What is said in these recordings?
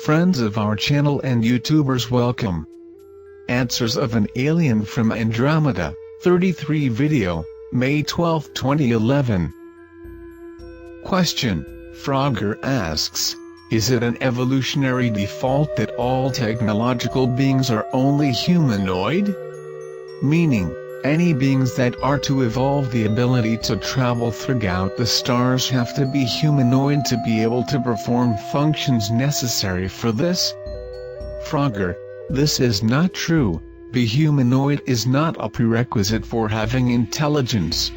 Friends of our channel and YouTubers, welcome. Answers of an Alien from Andromeda, 33 video, May 12, 2011. Question. Frogger asks, is it an evolutionary default that all technological beings are only humanoid? Meaning, any beings that are to evolve the ability to travel throughout the stars have to be humanoid to be able to perform functions necessary for this? Frogger, this is not true. Be humanoid is not a prerequisite for having intelligence.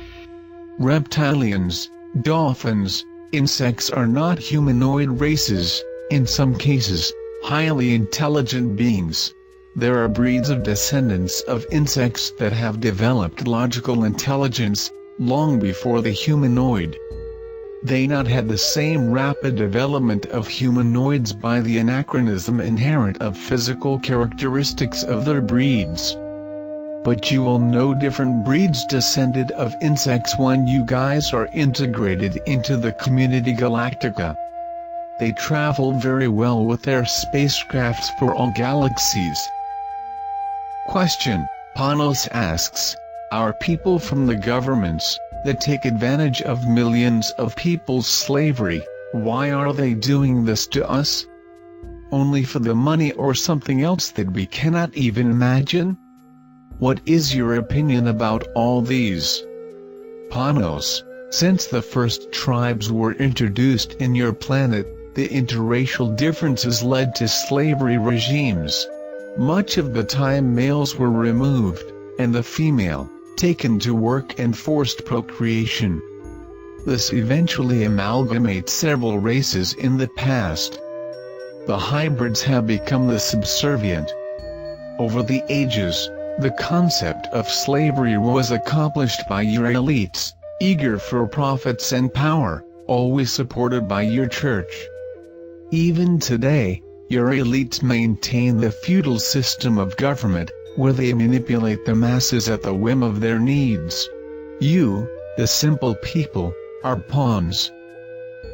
Reptilians, dolphins, insects are not humanoid races, in some cases, highly intelligent beings. There are breeds of descendants of insects that have developed logical intelligence, long before the humanoid. They not had the same rapid development of humanoids by the anachronism inherent of physical characteristics of their breeds. But you will know different breeds descended of insects when you guys are integrated into the community Galactica. They travel very well with their spacecrafts for all galaxies. Question. Panos asks, are people from the governments, that take advantage of millions of people's slavery, why are they doing this to us? Only for the money or something else that we cannot even imagine? What is your opinion about all these? Panos, since the first tribes were introduced in your planet, the interracial differences led to slavery regimes. Much of the time males were removed, and the female, taken to work and forced procreation. This eventually amalgamates several races in the past. The hybrids have become the subservient. Over the ages, the concept of slavery was accomplished by your elites, eager for profits and power, always supported by your church. Even today, your elites maintain the feudal system of government, where they manipulate the masses at the whim of their needs. You, the simple people, are pawns.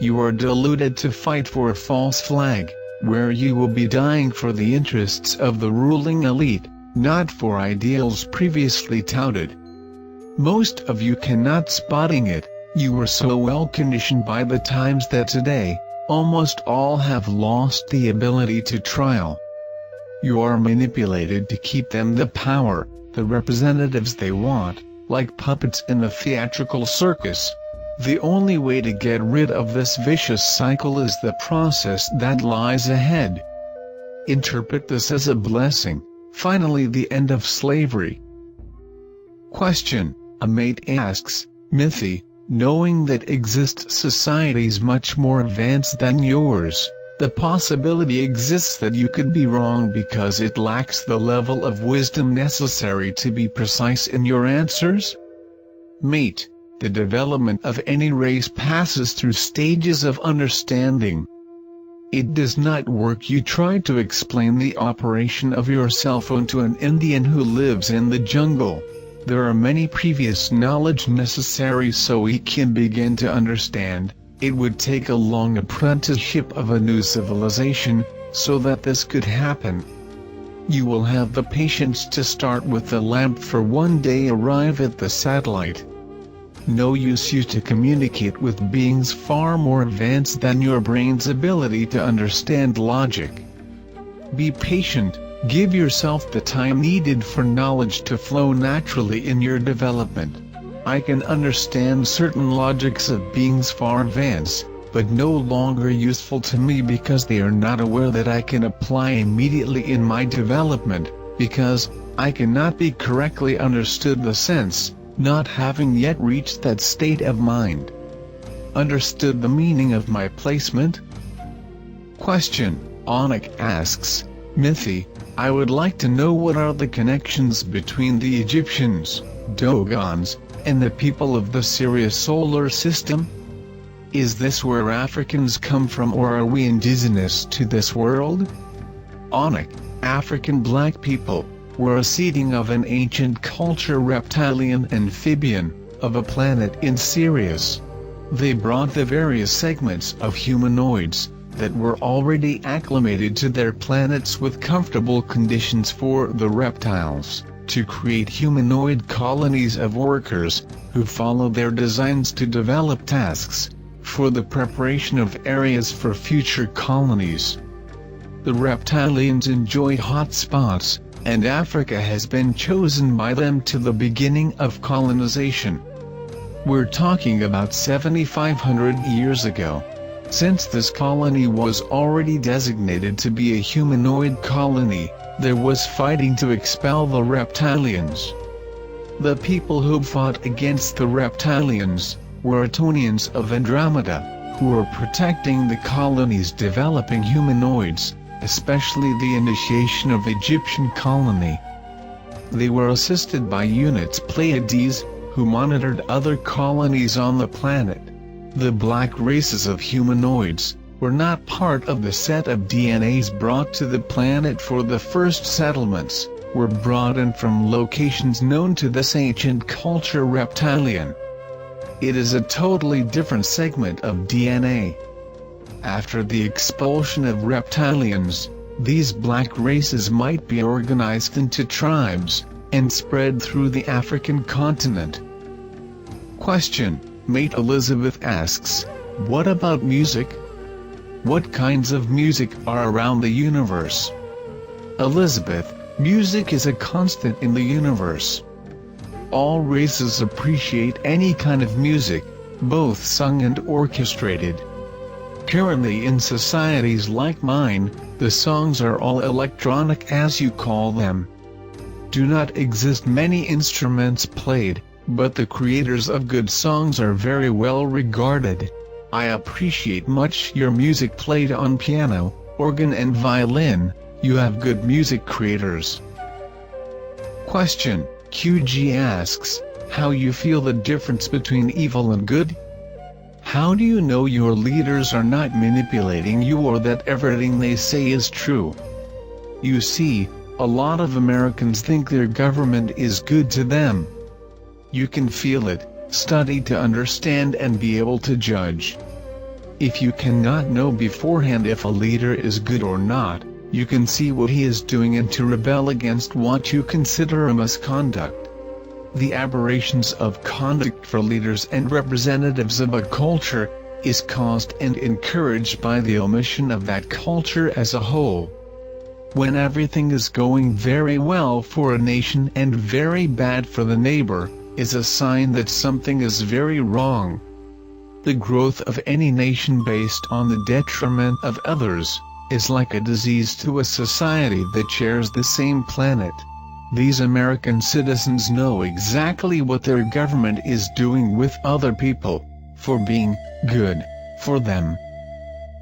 You are deluded to fight for a false flag, where you will be dying for the interests of the ruling elite, not for ideals previously touted. Most of you cannot spotting it, you were so well conditioned by the times that today, almost all have lost the ability to trial. You are manipulated to keep them the power, the representatives they want, like puppets in a theatrical circus. The only way to get rid of this vicious cycle is the process that lies ahead. Interpret this as a blessing, finally the end of slavery. Question. A mate asks, Mithy, knowing that exist societies much more advanced than yours, the possibility exists that you could be wrong because it lacks the level of wisdom necessary to be precise in your answers? Mate, the development of any race passes through stages of understanding. It does not work. You try to explain the operation of your cell phone to an Indian who lives in the jungle. There are many previous knowledge necessary so he can begin to understand. It would take a long apprenticeship of a new civilization, so that this could happen. You will have the patience to start with the lamp for one day arrive at the satellite. No use you to communicate with beings far more advanced than your brain's ability to understand logic. Be patient, give yourself the time needed for knowledge to flow naturally in your development. I can understand certain logics of beings far advanced, but no longer useful to me because they are not aware that I can apply immediately in my development, because I cannot be correctly understood the sense, not having yet reached that state of mind. Understood the meaning of my placement? Question. Onik asks, Mithy, I would like to know what are the connections between the Egyptians, Dogons, and the people of the Sirius solar system? Is this where Africans come from or are we indigenous to this world? Onik, African black people, were a seeding of an ancient culture reptilian amphibian, of a planet in Sirius. They brought the various segments of humanoids, that were already acclimated to their planets with comfortable conditions for the reptiles, to create humanoid colonies of workers, who follow their designs to develop tasks, for the preparation of areas for future colonies. The reptilians enjoy hot spots, and Africa has been chosen by them to the beginning of colonization. We're talking about 7,500 years ago. Since this colony was already designated to be a humanoid colony, there was fighting to expel the reptilians. The people who fought against the reptilians were Atonians of Andromeda, who were protecting the colony's developing humanoids, especially the initiation of Egyptian colony. They were assisted by units Pleiades, who monitored other colonies on the planet. The black races of humanoids were not part of the set of DNAs brought to the planet for the first settlements, were brought in from locations known to this ancient culture reptilian. It is a totally different segment of DNA. After the expulsion of reptilians, these black races might be organized into tribes, and spread through the African continent. Question: Mate Elizabeth asks, what about music? What kinds of music are around the universe? Elizabeth: music is a constant in the universe. All races appreciate any kind of music, both sung and orchestrated. Currently in societies like mine, the songs are all electronic as you call them. Do not exist many instruments played, but the creators of good songs are very well regarded. I appreciate much your music played on piano, organ and violin. You have good music creators. Question: QG asks, how you feel the difference between evil and good? How do you know your leaders are not manipulating you or that everything they say is true? You see, a lot of Americans think their government is good to them. You can feel it, study to understand and be able to judge. If you cannot know beforehand if a leader is good or not, you can see what he is doing and to rebel against what you consider a misconduct. The aberrations of conduct for leaders and representatives of a culture is caused and encouraged by the omission of that culture as a whole. When everything is going very well for a nation and very bad for the neighbor, is a sign that something is very wrong. The growth of any nation based on the detriment of others is like a disease to a society that shares the same planet. These American citizens know exactly what their government is doing with other people, for being good for them.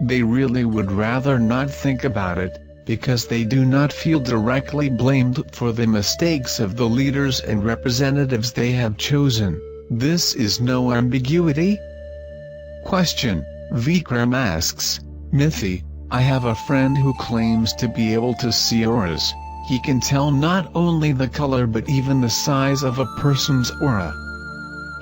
They really would rather not think about it, because they do not feel directly blamed for the mistakes of the leaders and representatives they have chosen. This is no ambiguity. Question: Vikram asks, Mithi, I have a friend who claims to be able to see auras. He can tell not only the color but even the size of a person's aura.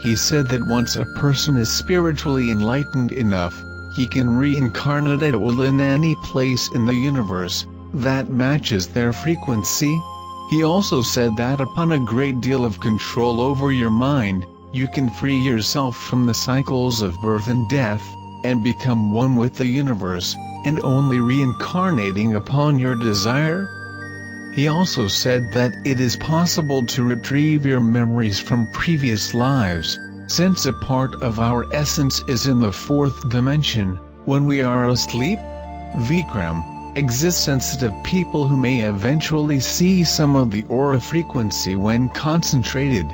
He said that once a person is spiritually enlightened enough, he can reincarnate at will in any place in the universe that matches their frequency. He also said that upon a great deal of control over your mind, you can free yourself from the cycles of birth and death, and become one with the universe, and only reincarnating upon your desire. He also said that it is possible to retrieve your memories from previous lives, since a part of our essence is in the fourth dimension, when we are asleep. Vikram, exist sensitive people who may eventually see some of the aura frequency when concentrated.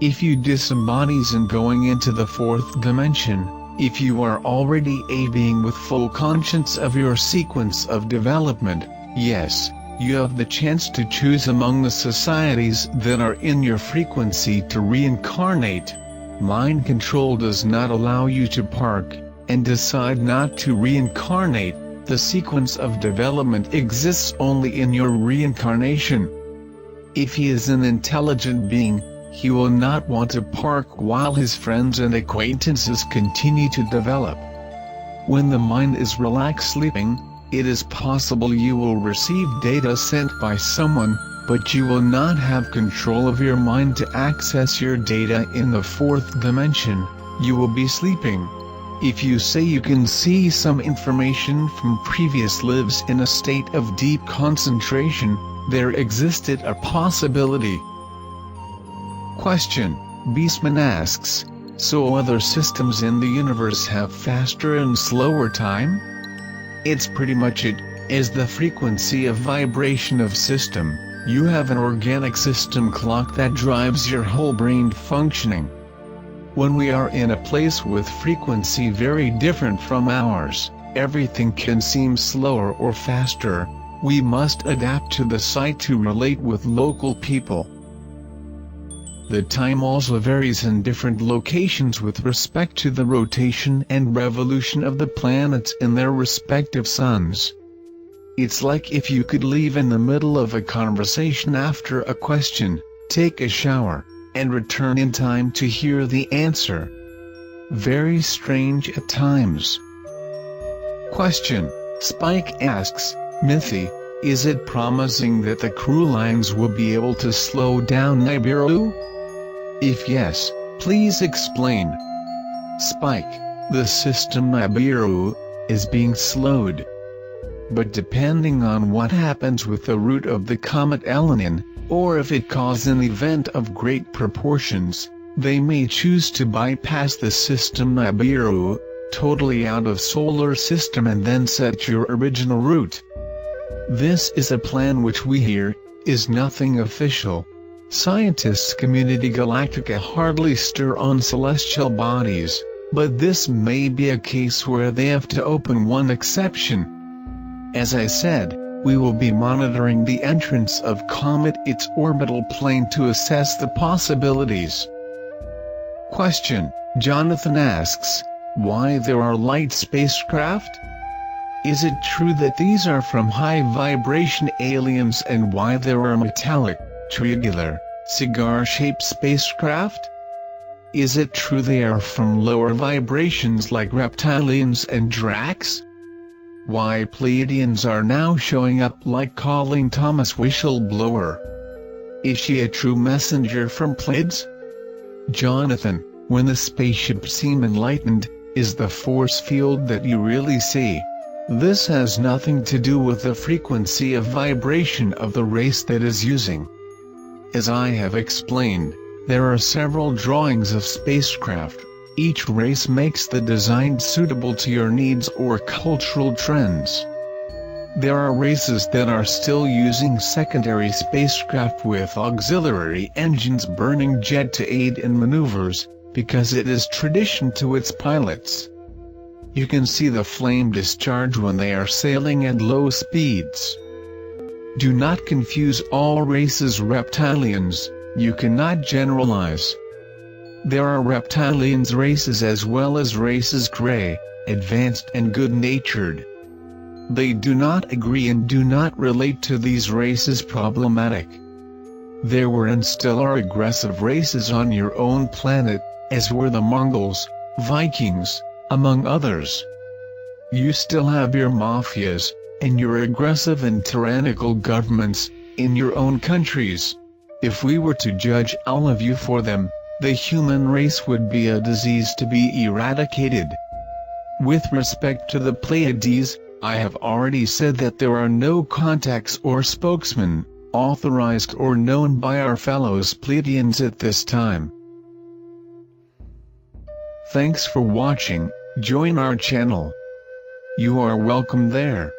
If you disembodies in going into the fourth dimension, if you are already a being with full conscience of your sequence of development, yes, you have the chance to choose among the societies that are in your frequency to reincarnate. Mind control does not allow you to park and decide not to reincarnate. The sequence of development exists only in your reincarnation. If he is an intelligent being, he will not want to park while his friends and acquaintances continue to develop. When the mind is relaxed sleeping, it is possible you will receive data sent by someone, but you will not have control of your mind to access your data in the fourth dimension. You will be sleeping. If you say you can see some information from previous lives in a state of deep concentration, there existed a possibility. Question. Beastman asks, so other systems in the universe have faster and slower time? It's pretty much it, is the frequency of vibration of system. You have an organic system clock that drives your whole brain functioning. When we are in a place with frequency very different from ours, everything can seem slower or faster. We must adapt to the site to relate with local people. The time also varies in different locations with respect to the rotation and revolution of the planets in their respective suns. It's like if you could leave in the middle of a conversation after a question, take a shower, and return in time to hear the answer. Very strange at times. Question. Spike asks, Mithy, is it promising that the crew lines will be able to slow down Nibiru? If yes, please explain. Spike, the system Nibiru is being slowed. But depending on what happens with the route of the comet Elenin, or if it causes an event of great proportions, they may choose to bypass the system Nibiru, totally out of solar system and then set your original route. This is a plan which we hear, is nothing official. Scientists community Galactica hardly stir on celestial bodies, but this may be a case where they have to open one exception. As I said, we will be monitoring the entrance of comet its orbital plane to assess the possibilities. Question. Jonathan asks, why there are light spacecraft? Is it true that these are from high vibration aliens and why there are metallic, triangular, cigar-shaped spacecraft? Is it true they are from lower vibrations like reptilians and Dracs? Why Pleiadians are now showing up like calling Thomas whistleblower? Is she a true messenger from Pleiades? Jonathan, when the spaceships seem enlightened, is the force field that you really see. This has nothing to do with the frequency of vibration of the race that is using. As I have explained, there are several drawings of spacecraft. Each race makes the design suitable to your needs or cultural trends. There are races that are still using secondary spacecraft with auxiliary engines burning jet to aid in maneuvers, because it is tradition to its pilots. You can see the flame discharge when they are sailing at low speeds. Do not confuse all races reptilians, you cannot generalize. There are reptilians races as well as races gray, advanced and good-natured. They do not agree and do not relate to these races problematic. There were and still are aggressive races on your own planet, as were the Mongols, Vikings, among others. You still have your mafias, and your aggressive and tyrannical governments, in your own countries. If we were to judge all of you for them, the human race would be a disease to be eradicated. With respect to the Pleiades, I have already said that there are no contacts or spokesmen, authorized or known by our fellows Pleiadians at this time. Thanks for watching, join our channel. You are welcome there.